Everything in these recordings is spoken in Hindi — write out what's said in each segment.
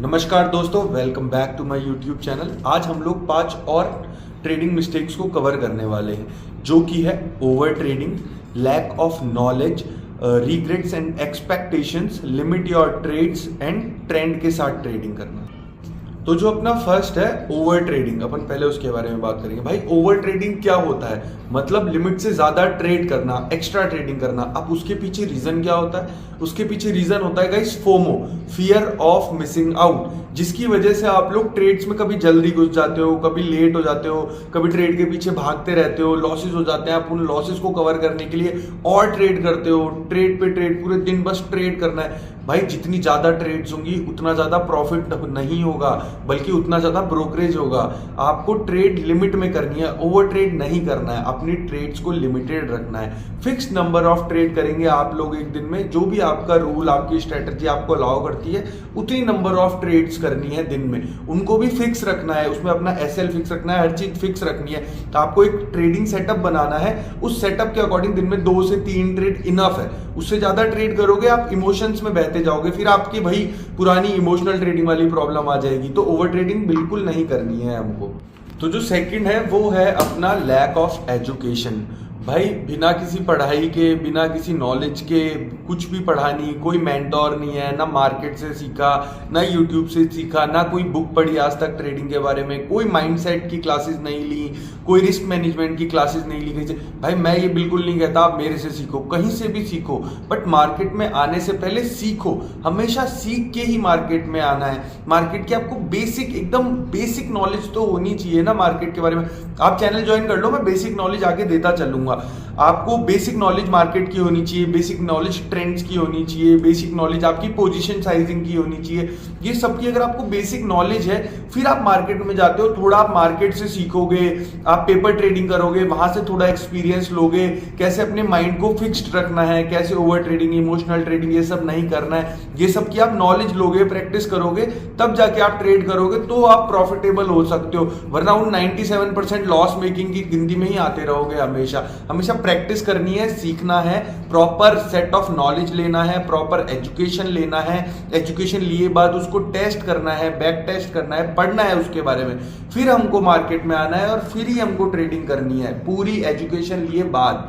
नमस्कार दोस्तों, welcome back to my YouTube channel. आज हम लोग 5 और ट्रेडिंग मिस्टेक्स को कवर करने वाले हैं, जो कि है over trading, lack of knowledge, regrets and expectations, limit your trades and trend के साथ ट्रेडिंग करना। तो जो अपना फर्स्ट है ओवर ट्रेडिंग, अपन पहले उसके बारे में बात करेंगे। भाई ओवर ट्रेडिंग क्या होता है? मतलब लिमिट से ज्यादा ट्रेड करना, एक्स्ट्रा ट्रेडिंग करना। अब उसके पीछे रीजन क्या होता है? उसके पीछे रीजन होता है guys FOMO, fear of missing out, जिसकी वजह से आप लोग ट्रेड्स में कभी जल्दी घुस जाते हो, कभी लेट हो जाते हो, कभी ट्रेड के पीछे भागते रहते हो, लॉसेस हो जाते हैं। आप उन लॉसेस को कवर करने के लिए और ट्रेड करते हो, ट्रेड पे ट्रेड, पूरे दिन बस ट्रेड करना है। भाई जितनी ज्यादा ट्रेड्स होंगी उतना ज्यादा प्रॉफिट नहीं होगा, बल्कि उतना ज्यादा ब्रोकरेज होगा। आपको ट्रेड लिमिट में करनी है, ओवर ट्रेड नहीं करना है। अपनी ट्रेड्स को लिमिटेड रखना है। फिक्स नंबर ऑफ ट्रेड करेंगे आप लोग एक दिन में, जो भी आपका रूल, आपकी स्ट्रेटजी आपको अलाउ करती है, उतनी नंबर ऑफ ट्रेड्स करनी है दिन में। उनको भी फिक्स रखना है, उसमें अपना एसएल फिक्स रखना है, हर चीज फिक्स रखनी है। तो आपको एक ट्रेडिंग सेटअप बनाना है, उस सेटअप के अकॉर्डिंग दिन में 2 से 3 ट्रेड इनफ है। उससे ज्यादा ट्रेड करोगे आप इमोशंस में बहते जाओगे, फिर आपकी भाई पुरानी इमोशनल ट्रेडिंग वाली प्रॉब्लम आ जाएगी। तो ओवर ट्रेडिंग बिल्कुल नहीं करनी है हमको। तो जो सेकंड है वो है अपना लैक ऑफ एजुकेशन। भाई बिना किसी पढ़ाई के, बिना किसी नॉलेज के कुछ भी पढ़ा नहीं, कोई मेंटोर नहीं है, ना मार्केट से सीखा, ना यूट्यूब से सीखा, ना कोई बुक पढ़ी आज तक ट्रेडिंग के बारे में, कोई माइंडसेट की क्लासेस नहीं ली, कोई रिस्क मैनेजमेंट की क्लासेस नहीं ली गई। भाई मैं ये बिल्कुल नहीं कहता आप मेरे से सीखो, कहीं से भी सीखो, बट मार्केट में आने से पहले सीखो। हमेशा सीख के ही मार्केट में आना है। मार्केट की आपको बेसिक, एकदम बेसिक नॉलेज तो होनी चाहिए ना मार्केट के बारे में। आप चैनल ज्वाइन कर लो, मैं बेसिक नॉलेज आगे देता चलूंगा। आपको बेसिक नॉलेज मार्केट की होनी चाहिए, बेसिक नॉलेज ट्रेंड्स की होनी चाहिए, बेसिक नॉलेज आपकी पोजीशन साइजिंग की होनी चाहिए। ये सब की अगर आपको बेसिक नॉलेज है, फिर आप मार्केट में जाते हो, थोड़ा आप मार्केट से सीखोगे, आप पेपर ट्रेडिंग करोगे, वहां से थोड़ा एक्सपीरियंस लोगे, कैसे अपने माइंड को फिक्स्ड रखना है, कैसे ओवर ट्रेडिंग, इमोशनल ट्रेडिंग ये सब नहीं करना है। ये सब की आप नॉलेज लोगे, प्रैक्टिस करोगे, तब जाके आप ट्रेड करोगे, तो आप प्रॉफिटेबल हो सकते हो। वरना उन 97% लॉस मेकिंग की गिनती में ही आते रहोगे। हमेशा प्रैक्टिस करनी है, सीखना है, प्रॉपर सेट ऑफ नॉलेज लेना है, प्रॉपर एजुकेशन लेना है। एजुकेशन लिए बाद उसको टेस्ट करना है, बैक टेस्ट करना है, पढ़ना है उसके बारे में, फिर हमको मार्केट में आना है और फिर ही हमको ट्रेडिंग करनी है, पूरी एजुकेशन लिए बाद।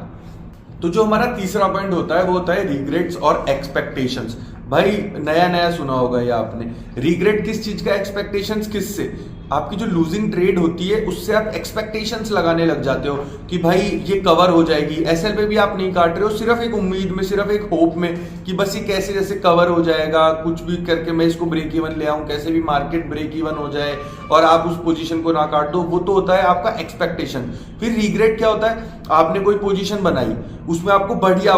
तो जो हमारा तीसरा पॉइंट होता है वो होता है रिग्रेट्स और एक्सपेक्टेशंस। भाई नया नया सुना होगा ये आपने। रिग्रेट किस चीज का, एक्सपेक्टेशंस किससे? आपकी जो लूजिंग ट्रेड होती है उससे आप एक्सपेक्टेशंस लगाने लग जाते हो कि भाई ये कवर हो जाएगी। एसएल पे भी आप नहीं काट रहे हो, सिर्फ एक उम्मीद में, सिर्फ एक होप में कि बस ये कैसे जैसे कवर हो जाएगा, कुछ भी करके मैं इसको ब्रेक इवन ले आऊं, कैसे भी मार्केट ब्रेक इवन हो जाए और आप उस पोजीशन को ना काट दो। वो तो होता है आपका एक्सपेक्टेशन। फिर रिग्रेट क्या होता है? आपने कोई पोजीशन बनाई, उसमें आपको बढ़िया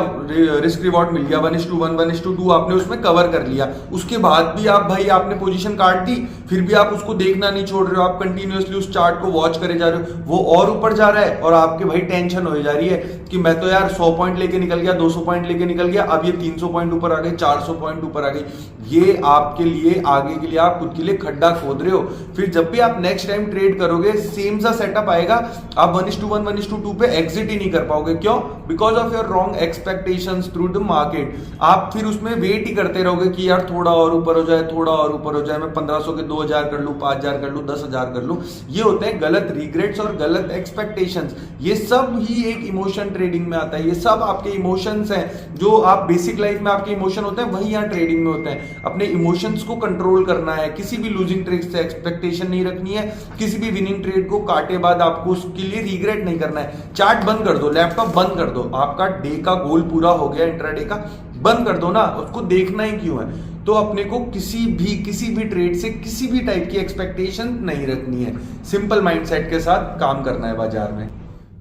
रिस्क रिवॉर्ड मिल गया, 1:1, 1:2 आपने उसमें कवर कर लिया। उसके बाद भी आप भाई आपने पोजीशन काट दी, फिर भी आप उसको देखना नहीं छोड़ रहे हो, आप कंटिन्यूअसली उस चार्ट को वॉच करे जा रहे हो। वो और ऊपर जा रहा है और आपके भाई टेंशन हो जा रही है कि मैं तो यार 100 पॉइंट लेके निकल गया, 200 पॉइंट लेके निकल गया, अब ये 300 पॉइंट ऊपर आ गए, 400 पॉइंट ऊपर आ गई। ये आपके लिए आगे के लिए आप खुद के लिए खड्डा खोद रहे हो। फिर जब भी आप नेक्स्ट टाइम ट्रेड करोगे सेम सा सेटअप आएगा, आप 1:1, 1:2 पे एग्जिट ही नहीं कर पाओगे। क्यों? Because of your wrong expectations through the market. आप फिर उसमें वेट ही करते रहोगे कि यार थोड़ा और ऊपर हो जाए, थोड़ा और ऊपर हो जाए, मैं 1500 के 2000 कर लूं, 5000 कर लूं, 10,000 कर लूं। ये होते हैं गलत रिग्रेट्स और गलत एक्सपेक्टेशंस। ये सब ही एक इमोशन ट्रेडिंग में आता है। ये सब आपके इमोशंस हैं, जो आप बेसिक लाइफ में आपके इमोशन होते हैं, वही यहाँ ट्रेडिंग में होते हैं। अपने इमोशंस को कंट्रोल करना है, किसी भी लूजिंग ट्रेड से एक्सपेक्टेशन नहीं रखनी है, किसी भी विनिंग ट्रेड को काटे बाद आपको उसके लिए रिग्रेट नहीं करना है। चार्ट बंद कर दो, लैपटॉप बंद कर दो, आपका डे का गोल पूरा हो गया, इंट्राडे का बंद कर दो ना, उसको देखना ही क्यों है? तो अपने को किसी भी ट्रेड से किसी भी टाइप की एक्सपेक्टेशन नहीं रखनी है। सिंपल माइंडसेट के साथ काम करना है बाजार में।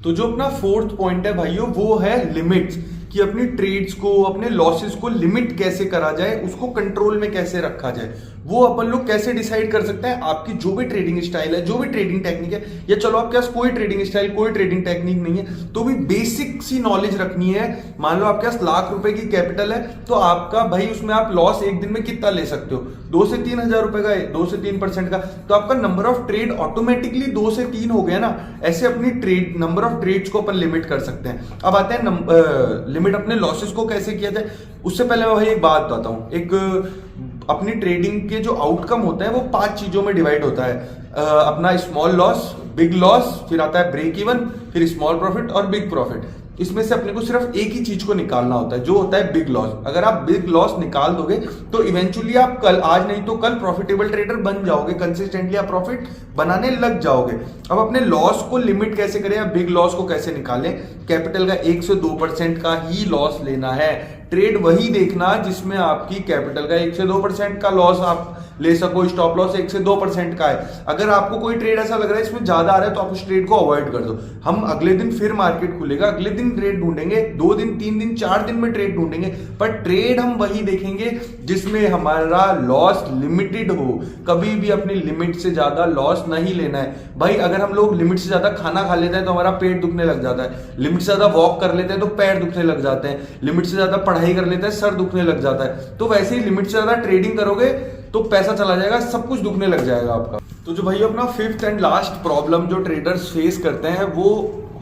तो जो अपना फोर्थ पॉइंट है भाइयों, वो है लिमिट्स, कि अपनी ट्रेड्स को, अपने लॉसेस को लिमिट कैसे करा जाए, उसको कंट्रोल में कैसे रखा जाए। वो अपन लोग कैसे डिसाइड कर सकते हैं? आपकी जो भी ट्रेडिंग स्टाइल है, जो भी ट्रेडिंग टेक्निक है, या चलो आपके पास कोई ट्रेडिंग स्टाइल, कोई ट्रेडिंग टेक्निक नहीं है, तो भी बेसिक सी नॉलेज रखनी है। मान लो आपके पास ₹1,00,000 की कैपिटल है, तो आपका भाई उसमें आप लॉस एक दिन में कितना ले सकते हो? 2 से 3 हजार रुपए का, 2 से 3% का, तो आपका नंबर ऑफ ट्रेड ऑटोमेटिकली 2 से 3 हो गया ना। ऐसे अपनी ट्रेड, नंबर ऑफ ट्रेड्स को अपन लिमिट कर सकते हैं। अब आते हैं लिमिट अपने लॉसेस को कैसे किया जाए। उससे पहले मैं भाई एक बात बताता हूं। एक अपनी ट्रेडिंग के जो आउटकम होते हैं वो 5 चीजों में डिवाइड होता है। अपना स्मॉल लॉस, बिग लॉस, फिर आता है ब्रेक इवन, फिर स्मॉल प्रॉफिट और बिग प्रॉफिट। इसमें से अपने को सिर्फ एक ही चीज को निकालना होता है, जो होता है बिग लॉस। अगर आप बिग लॉस निकाल दोगे तो इवेंचुअली आप कल, आज नहीं तो कल, प्रॉफिटेबल ट्रेडर बन जाओगे, कंसिस्टेंटली आप प्रॉफिट बनाने लग जाओगे। अब अपने लॉस को लिमिट कैसे करें या बिग लॉस को कैसे निकालें? कैपिटल का 1 से 2% का ही लॉस लेना है। ट्रेड वही देखना जिसमें आपकी कैपिटल का 1 से 2% का लॉस आप ले सको। स्टॉप लॉस 1 से 2% का है। अगर आपको कोई ट्रेड ऐसा लग रहा है इसमें ज्यादा आ रहा है तो आप उस ट्रेड को अवॉइड कर दो। हम अगले दिन फिर मार्केट खुलेगा, अगले दिन ट्रेड ढूंढेंगे, 2 दिन, 3 दिन, 4 दिन में ट्रेड ढूंढेंगे, पर ट्रेड हम वही देखेंगे जिसमें हमारा लॉस लिमिटेड हो। कभी भी अपनी लिमिट से ज्यादा लॉस नहीं लेना है भाई। अगर हम लोग लिमिट से ज्यादा खाना खा लेते हैं तो हमारा पेट दुखने लग जाता है, लिमिट से ज्यादा वॉक कर लेते हैं तो पैर दुखने लग जाते हैं, लिमिट से ज्यादा पढ़ाई कर लेते हैं सर दुखने लग जाता है। तो वैसे ही लिमिट से ज्यादा ट्रेडिंग करोगे तो पैसा चला जाएगा, सब कुछ दुखने लग जाएगा आपका। तो जो भाई अपना 5th एंड लास्ट प्रॉब्लम जो ट्रेडर्स फेस करते हैं वो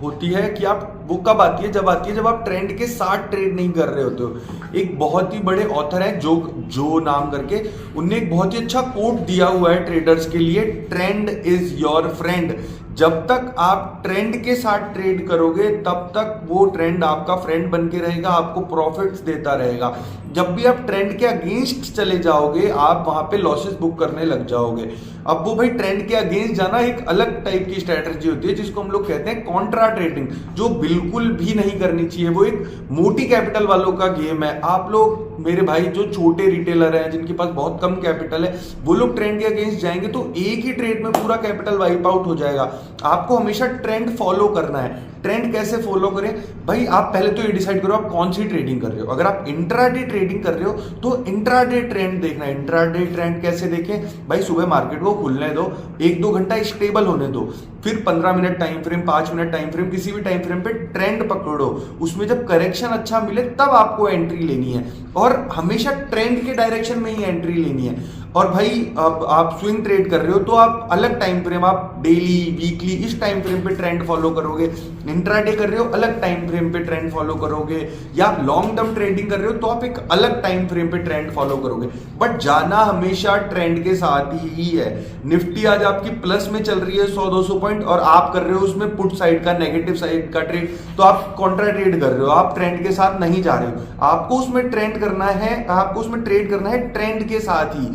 होती है कि वो कब आती है? जब आप ट्रेंड के साथ ट्रेड नहीं कर रहे होते हो। एक बहुत ही बड़े ऑथर है जो नाम करके, उनने एक बहुत ही अच्छा कोट दिया हुआ है ट्रेडर्स के लिए, ट्रेंड इज योर फ्रेंड। जब तक आप ट्रेंड के साथ ट्रेड करोगे तब तक वो ट्रेंड आपका फ्रेंड बन के रहेगा, आपको प्रॉफिट्स देता रहेगा। जब भी आप ट्रेंड के अगेंस्ट चले जाओगे आप वहां पे लॉसेस बुक करने लग जाओगे। अब वो भाई ट्रेंड के अगेंस्ट जाना एक अलग टाइप की स्ट्रेटजी होती है जिसको हम लोग कहते हैं कॉन्ट्रा ट्रेडिंग, जो बिल्कुल भी नहीं करनी चाहिए। वो एक मोटी कैपिटल वालों का गेम है। आप लोग, मेरे भाई जो छोटे रिटेलर हैं जिनके पास बहुत कम कैपिटल है, वो लोग ट्रेंड के अगेंस्ट जाएंगे तो एक ही ट्रेड में पूरा कैपिटल वाइप आउट हो जाएगा। आपको हमेशा ट्रेंड फॉलो करना है। ट्रेंड कैसे फॉलो करें भाई? आप पहले तो ये डिसाइड करो आप कौन सी ट्रेडिंग कर रहे हो। अगर आप इंट्राडे ट्रेडिंग कर रहे हो तो इंट्राडे ट्रेंड देखना है। इंट्राडे ट्रेंड कैसे देखें भाई? सुबह मार्केट को खुलने दो, 1-2 घंटा स्टेबल होने दो, फिर 15 minute time frame, 5 minute time frame, किसी भी टाइम फ्रेम पे ट्रेंड पकड़ो। उसमें जब करेक्शन अच्छा मिले तब आपको एंट्री लेनी है और हमेशा ट्रेंड के डायरेक्शन में ही एंट्री लेनी है। और भाई अब आप स्विंग ट्रेड कर रहे हो तो आप अलग टाइम फ्रेम, आप डेली, वीकली, इस टाइम फ्रेम पे ट्रेंड फॉलो करोगे। इंट्राडे कर रहे हो अलग टाइम फ्रेम पे ट्रेंड फॉलो करोगे, या लॉन्ग टर्म ट्रेडिंग कर रहे हो तो आप एक अलग टाइम फ्रेम पे ट्रेंड फॉलो करोगे। बट जाना हमेशा ट्रेंड के साथ ही है। निफ्टी आज आपकी प्लस में चल रही है 100-200 पॉइंट और आप कर रहे हो उसमें पुट साइड का, नेगेटिव साइड का ट्रेड, तो आप कॉन्ट्रा ट्रेड कर रहे हो, आप ट्रेंड के साथ नहीं जा रहे हो। आपको उसमें ट्रेंड करना है, आपको उसमें ट्रेड करना है ट्रेंड के साथ ही।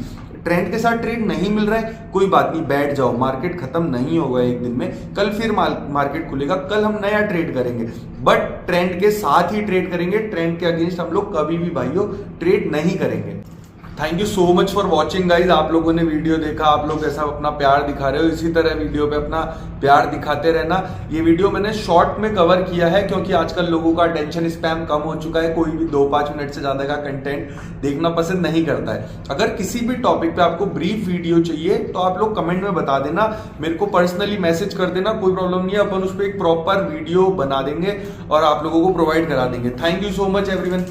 ट्रेंड के साथ ट्रेड नहीं मिल रहा है, कोई बात नहीं, बैठ जाओ, मार्केट खत्म नहीं होगा एक दिन में, कल फिर मार्केट खुलेगा, कल हम नया ट्रेड करेंगे। बट ट्रेंड के साथ ही ट्रेड करेंगे, ट्रेंड के अगेंस्ट हम लोग कभी भी भाइयों ट्रेड नहीं करेंगे। Thank you so much for watching guys. आप लोगों ने वीडियो देखा, आप लोग ऐसा अपना प्यार दिखा रहे हो, इसी तरह वीडियो पे अपना प्यार दिखाते रहना। ये वीडियो मैंने शॉर्ट में कवर किया है क्योंकि आजकल लोगों का अटेंशन स्पैम कम हो चुका है, कोई भी 2-5 मिनट से ज्यादा का कंटेंट देखना पसंद नहीं करता है। अगर किसी भी टॉपिक पे आपको ब्रीफ वीडियो चाहिए तो आप लोग कमेंट में बता देना, मेरे को पर्सनली मैसेज कर देना, कोई प्रॉब्लम नहीं है, अपन उस पर एक प्रॉपर वीडियो बना देंगे और आप लोगों को प्रोवाइड करा देंगे। Thank you so much everyone.